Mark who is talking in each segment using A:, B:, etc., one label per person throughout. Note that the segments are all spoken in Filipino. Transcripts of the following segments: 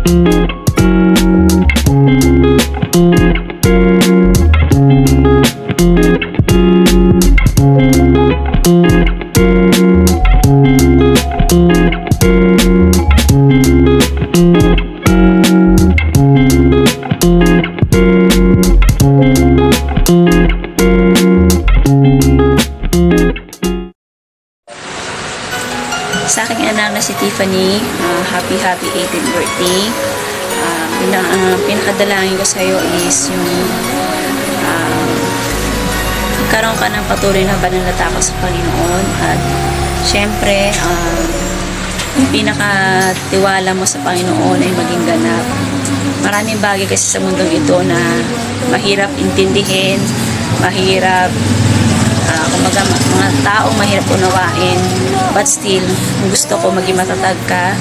A: Sa aking anak na si Tiffany, happy 18th birthday. Pinakadalangin ko sa iyo is yung magkaroon ka ng patuloy na pananatakot sa Panginoon, at syempre yung pinakatiwala mo sa Panginoon ay maging ganap. Maraming bagay kasi sa mundong ito na mahirap intindihin, mahirap kumbaga mga taong mahirap unawain, but still gusto ko maging matatag ka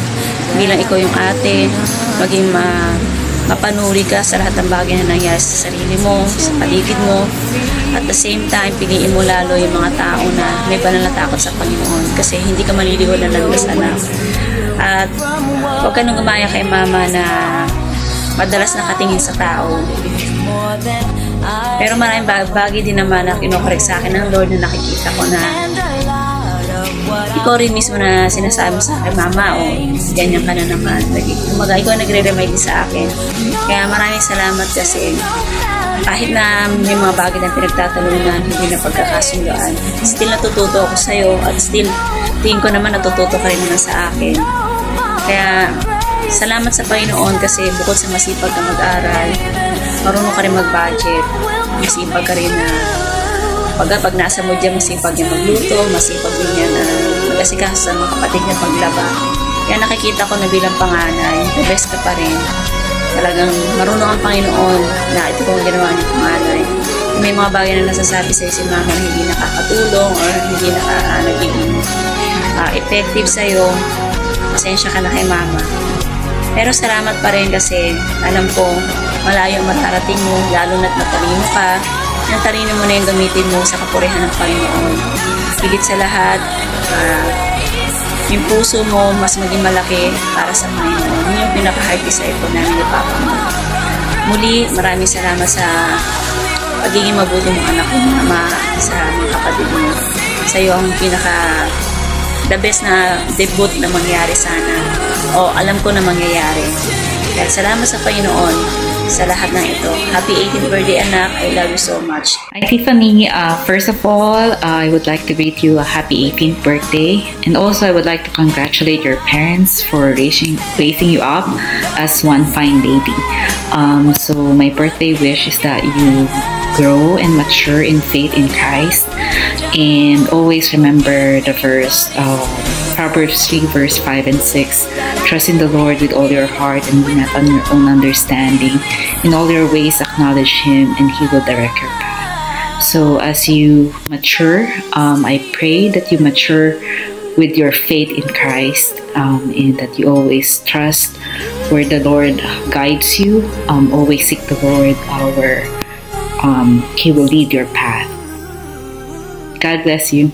A: bilang ikaw yung ate, maging mapanuri ka sa lahat ng bagay na nangyari sa sarili mo, sa paligid mo. At the same time, piliin mo lalo yung mga tao na may pananatakot sa Panginoon, kasi hindi ka maliligo na landas, anak. At huwag ka nang gumaya kay mama na madalas nakatingin sa tao. Pero maraming bagay din naman na kinokorek sa akin ng Lord na nakikita ko na ikaw rin mismo na sinasabi sa akin, mama, ganyan ka na naman. Kumaga, ikaw nagre-remind sa akin. Kaya maraming salamat, kasi kahit na may mga bagay na pinagtatalunan, hindi na pagkakasundoan, still natututo ako sa'yo, at still tingin ko naman natututo ka rin naman sa akin. Kaya salamat sa Panginoon, kasi bukod sa masipag ka mag-aral, marunong ka rin mag-budget, masipag ka rin na pag nasa mo dyan, masipag niya magluto, masipag din niya na mag-asikaso sa mga kapatid niya paglaba. Kaya nakikita ko na bilang panganay, the best ka pa rin. Talagang marunong ang Panginoon na ito kung ginawa niya panganay. May mga bagay na nasasabi sa'yo si mama na hindi nakakatulong or hindi nagiging effective sa'yo, pasensya ka na kay mama. Pero salamat pa rin, kasi alam ko malayo ang matarating mo, lalo na't matalino ka. Yung talino mo na yung gamitin mo sa kapurihan ng Panginoon. Higit sa lahat, yung puso mo mas maging malaki para sa Panginoon. Yun yung pinaka-heart desire ko namin ni Papa mo. Muli, maraming salamat sa pagiging mabuti mong anak ng mama, sa mga kapatid mo. Sa iyo ang the best na debut na mangyari sana. O alam ko na mangyayari. Kaya salamat sa Panginoon sa lahat ng ito. Happy 18th birthday, anak. I love you so much.
B: Hi, Tiffany. First of all, I would like to greet you a happy 18th birthday. And also, I would like to congratulate your parents for raising you up as one fine lady. So my birthday wish is that you grow and mature in faith in Christ. And always remember the verse, Proverbs 3 verse 5 and 6. Trust in the Lord with all your heart and not on your own understanding. In all your ways acknowledge Him, and He will direct your path. So as you mature, I pray that you mature with your faith in Christ, and that you always trust where the Lord guides you. Always seek the Lord where He will lead your path. God bless you.